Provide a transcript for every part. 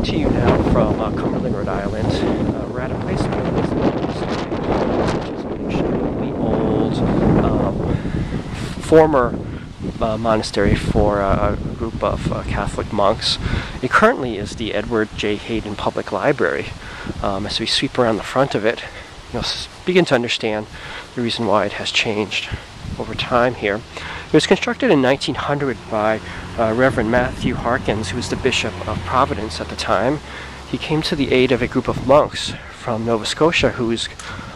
to you now from Cumberland, Rhode Island. We're at a place known as the Monastery, which is an extremely old former monastery for a group of Catholic monks. It currently is the Edward J. Hayden Public Library. As we sweep around the front of it, you'll begin to understand the reason why it has changed over time here. It was constructed in 1900 by Reverend Matthew Harkins, who was the Bishop of Providence at the time. He came to the aid of a group of monks from Nova Scotia whose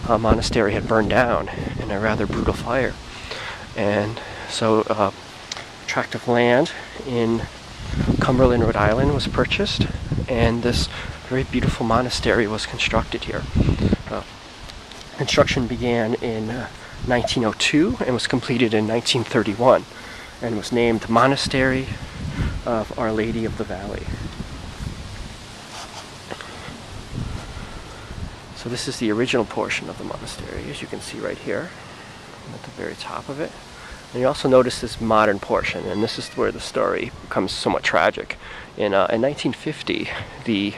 monastery had burned down in a rather brutal fire. And so a tract of land in Cumberland, Rhode Island was purchased, and this very beautiful monastery was constructed here. Construction began in 1902 and was completed in 1931, and was named Monastery of Our Lady of the Valley. So this is the original portion of the monastery, as you can see right here at the very top of it. And you also notice this modern portion, and this is where the story becomes somewhat tragic. In 1950, the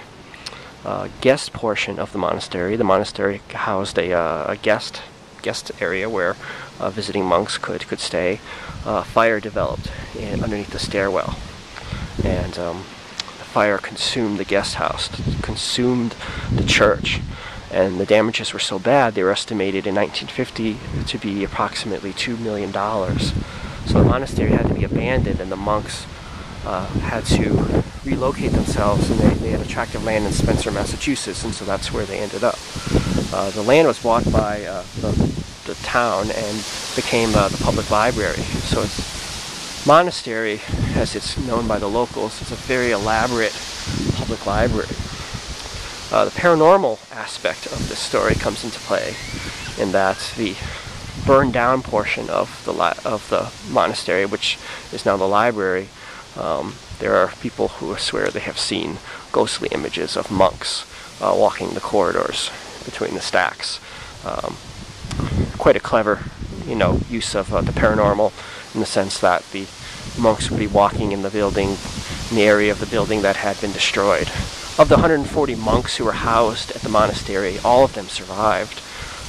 guest portion of the monastery housed a guest area where visiting monks could stay. Fire developed underneath the stairwell, and the fire consumed the guest house, consumed the church, and the damages were so bad they were estimated in 1950 to be approximately $2 million. So the monastery had to be abandoned, and the monks had to relocate themselves, and they had a tract of land in Spencer, Massachusetts, and so that's where they ended up. The land was bought by the town and became the public library. So it's monastery, as it's known by the locals, is a very elaborate public library. The paranormal aspect of this story comes into play in that the burned down portion of the monastery, which is now the library, there are people who swear they have seen ghostly images of monks walking the corridors between the stacks. Quite a clever, use of the paranormal, in the sense that the monks would be walking in the building, in the area of the building that had been destroyed. Of the 140 monks who were housed at the monastery, all of them survived.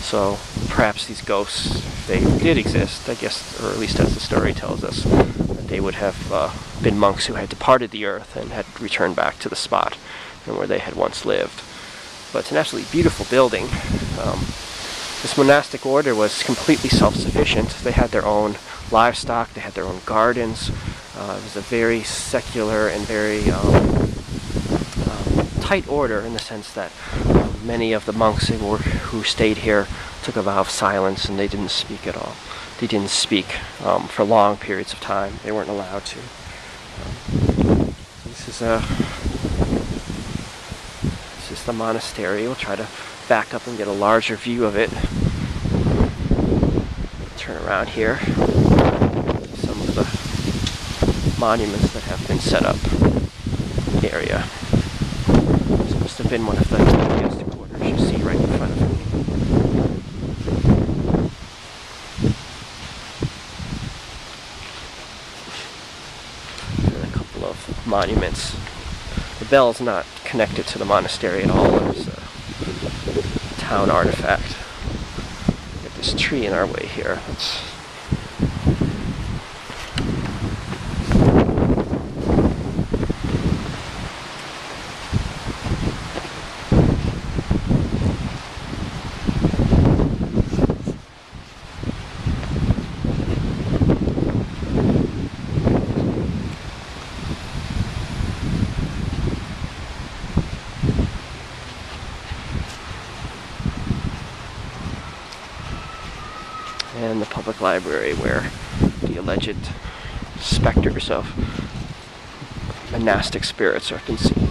So perhaps these ghosts, if they did exist, I guess, or at least as the story tells us, that they would have been monks who had departed the earth and had returned back to the spot and where they had once lived. But it's an absolutely beautiful building. This monastic order was completely self-sufficient. They had their own livestock, they had their own gardens. It was a very secular and very tight order, in the sense that many of the monks who stayed here took a vow of silence, and they didn't speak at all. They didn't speak for long periods of time. They weren't allowed to. This is the monastery. We'll try to back up and get a larger view of it. Turn around here. Some of the monuments that have been set up in the area. This must have been one of the guest quarters you see right in front of me. And a couple of monuments. The bell's not connected to the monastery at all. It's a town artifact. We have this tree in our way here. And the public library, where the alleged specters of monastic spirits have been seen.